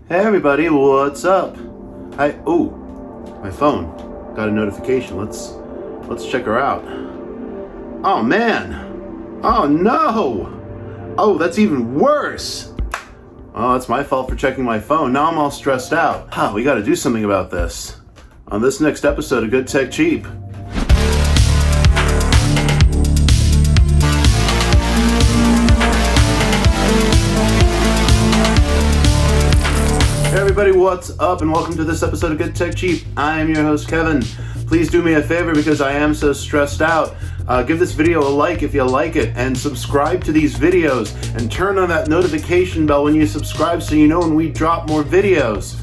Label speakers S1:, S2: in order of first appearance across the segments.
S1: Hey everybody, what's up? My phone got a notification. Let's check her out. Oh man! Oh no! Oh, that's even worse! Oh, it's my fault for checking my phone. Now I'm all stressed out. We gotta do something about this. On this next episode of Good Tech Cheap. Hey everybody, what's up and welcome to this episode of Good Tech Cheap. I am your host Kevin. Please do me a favor because I am so stressed out. Give this video a like if you like it and subscribe to these videos and turn on that notification bell when you subscribe so you know when we drop more videos.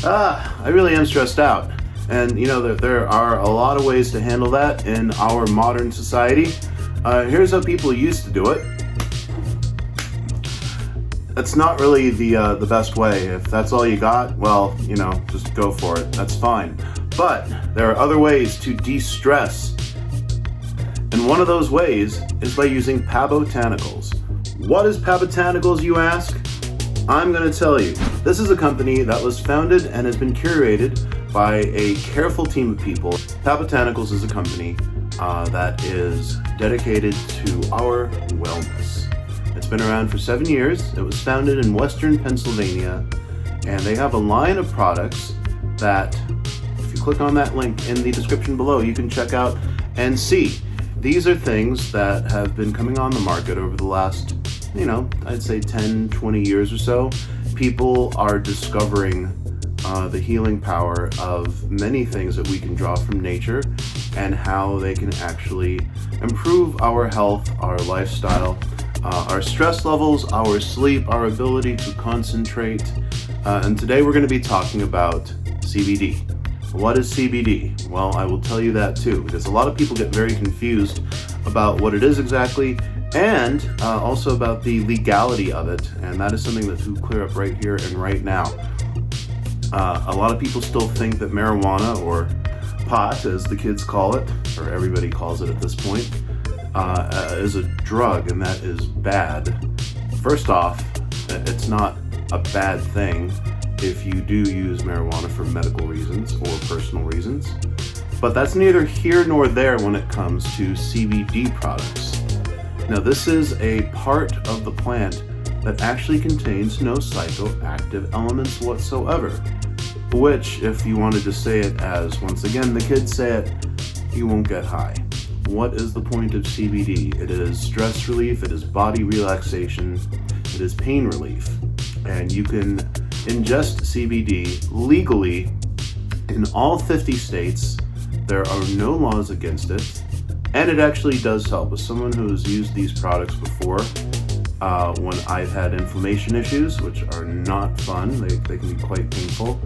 S1: I really am stressed out. And you know, there are a lot of ways to handle that in our modern society. Here's how people used to do it. That's not really the best way. If that's all you got, well, you know, just go for it. That's fine. But there are other ways to de-stress. And one of those ways is by using Pabotanicals. What is Pabotanicals, you ask? I'm going to tell you. This is a company that was founded and has been curated by a careful team of people. Pabotanicals is a company that is dedicated to our wellness. It's been around for 7 years. It was founded in Western Pennsylvania, and they have a line of products that, if you click on that link in the description below, you can check out and see. These are things that have been coming on the market over the last, I'd say 10, 20 years or so. People are discovering the healing power of many things that we can draw from nature and how they can actually improve our health, our lifestyle, our stress levels, our sleep, our ability to concentrate. And today we're going to be talking about CBD. What is CBD? Well, I will tell you that too, because a lot of people get very confused about what it is exactly and also about the legality of it. And that is something that we'll clear up right here and right now. A lot of people still think that marijuana, or pot as the kids call it, or everybody calls it at this point, is a drug, and that is bad. First off, it's not a bad thing if you do use marijuana for medical reasons or personal reasons, but that's neither here nor there when it comes to CBD products. Now, this is a part of the plant that actually contains no psychoactive elements whatsoever, which, if you wanted to say it as, once again, the kids say it, you won't get high. What is the point of CBD? It is stress relief, it is body relaxation, it is pain relief. And you can ingest CBD legally in all 50 states. There are no laws against it. And it actually does help. As someone who has used these products before, when I've had inflammation issues, which are not fun, they can be quite painful,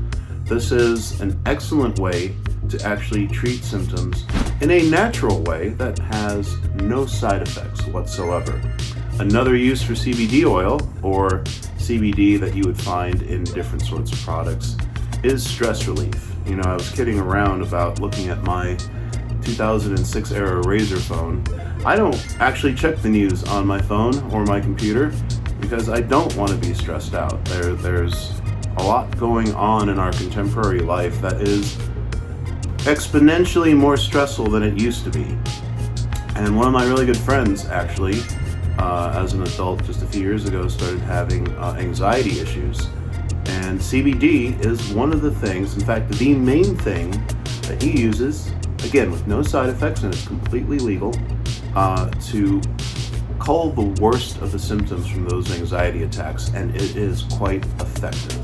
S1: this is an excellent way to actually treat symptoms in a natural way that has no side effects whatsoever. Another use for CBD oil, or CBD that you would find in different sorts of products, is stress relief. You know, I was kidding around about looking at my 2006 era Razr phone. I don't actually check the news on my phone or my computer because I don't want to be stressed out. There's a lot going on in our contemporary life that is exponentially more stressful than it used to be. And one of my really good friends, actually, as an adult just a few years ago, started having anxiety issues. And CBD is one of the things, in fact, the main thing that he uses, again, with no side effects and it's completely legal, to cull the worst of the symptoms from those anxiety attacks, and it is quite effective.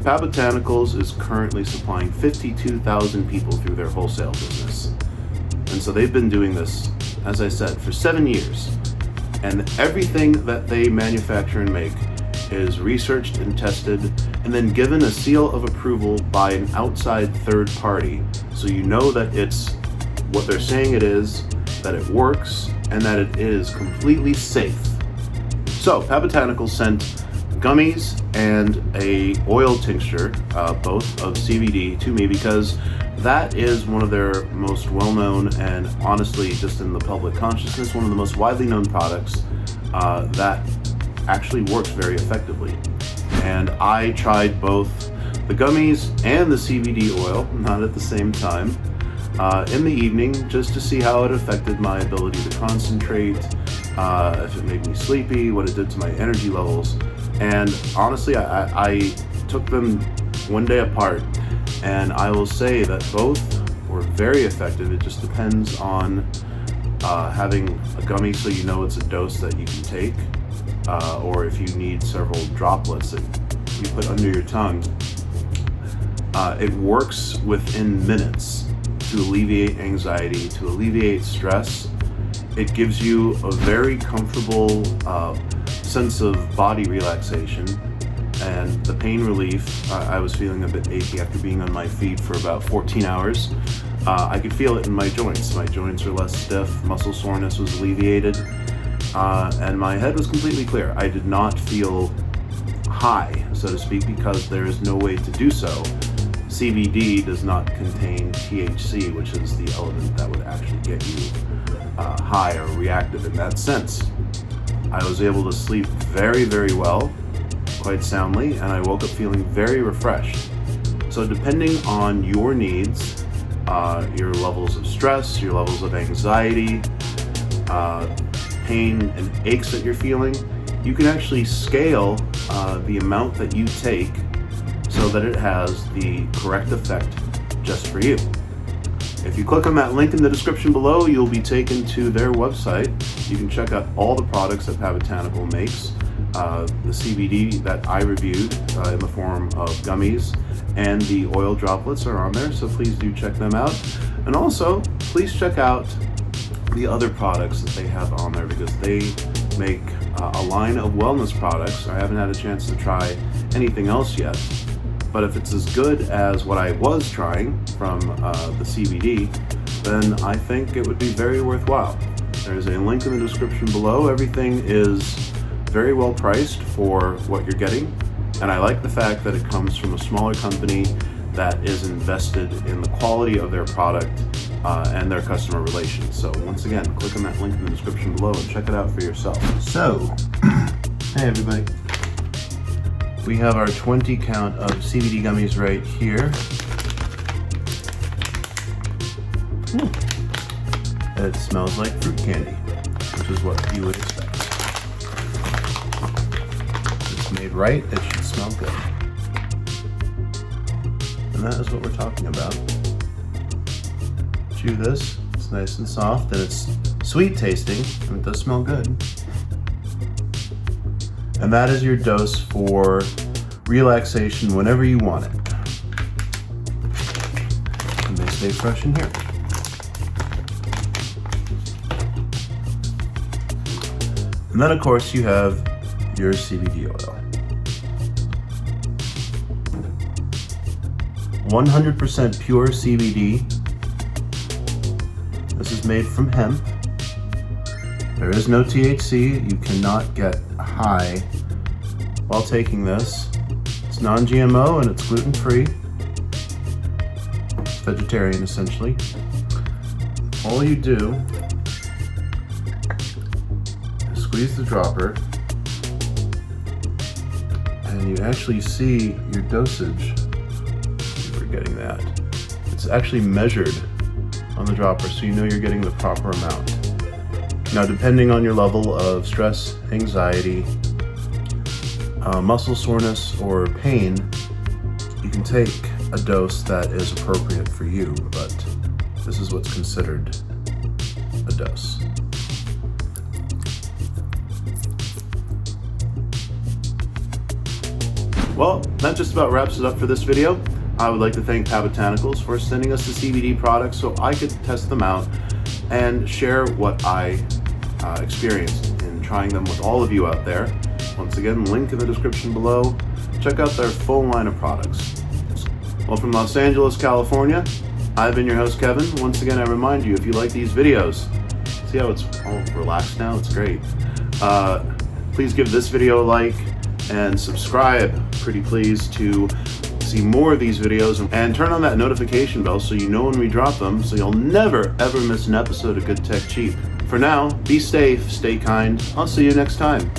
S1: Pabotanicals is currently supplying 52,000 people through their wholesale business. And so they've been doing this, as I said, for 7 years. And everything that they manufacture and make is researched and tested and then given a seal of approval by an outside third party. So you know that it's what they're saying it is, that it works, and that it is completely safe. So Pabotanicals sent gummies and a oil tincture, both of CBD, to me because that is one of their most well-known and honestly, just in the public consciousness, one of the most widely known products that actually works very effectively. And I tried both the gummies and the CBD oil, not at the same time, in the evening, just to see how it affected my ability to concentrate, if it made me sleepy, what it did to my energy levels. And honestly, I took them one day apart, and I will say that both were very effective. It just depends on having a gummy so you know it's a dose that you can take, or if you need several droplets that you put under your tongue. It works within minutes to alleviate anxiety, to alleviate stress. It gives you a very comfortable sense of body relaxation and the pain relief. I was feeling a bit achy after being on my feet for about 14 hours. I could feel it in my joints. My joints are less stiff, muscle soreness was alleviated, and my head was completely clear. I did not feel high, so to speak, because there is no way to do so. CBD does not contain THC, which is the element that would actually get you high or reactive in that sense. I was able to sleep very, very well, quite soundly, and I woke up feeling very refreshed. So depending on your needs, your levels of stress, your levels of anxiety, pain and aches that you're feeling, you can actually scale the amount that you take so that it has the correct effect just for you. If you click on that link in the description below, you'll be taken to their website. You can check out all the products that Pabotanical makes. The CBD that I reviewed in the form of gummies and the oil droplets are on there, so please do check them out. And also, please check out the other products that they have on there, because they make a line of wellness products. I haven't had a chance to try anything else yet, but if it's as good as what I was trying from the CBD, then I think it would be very worthwhile. There's a link in the description below. Everything is very well priced for what you're getting, and I like the fact that it comes from a smaller company that is invested in the quality of their product and their customer relations. So once again, click on that link in the description below and check it out for yourself. So, hey everybody. We have our 20 count of CBD gummies right here. It smells like fruit candy, which is what you would expect. It's made right, it should smell good. And that is what we're talking about. Chew this, it's nice and soft, and it's sweet tasting, and it does smell good. And that is your dose for relaxation whenever you want it. And they stay fresh in here. And then of course you have your CBD oil. 100% pure CBD. This is made from hemp. There is no THC. You cannot get high while taking this. It's non-GMO and it's gluten-free. It's vegetarian essentially. All you do is squeeze the dropper and you actually see your dosage. If you're getting that. It's actually measured on the dropper so you know you're getting the proper amount. Now, depending on your level of stress, anxiety, muscle soreness, or pain, you can take a dose that is appropriate for you, but this is what's considered a dose. Well, that just about wraps it up for this video. I would like to thank Pabotanicals for sending us the CBD products so I could test them out and share what I experienced in trying them with all of you out there. Once again, link in the description below. Check out their full line of products. Well, from Los Angeles, California, I've been your host, Kevin. Once again, I remind you, if you like these videos, see how it's all relaxed now? It's great. Please give this video a like and subscribe, pretty please, to see more of these videos, and turn on that notification bell so you know when we drop them, so you'll never ever miss an episode of Good Tech Cheap. For now, be safe, stay kind. I'll see you next time.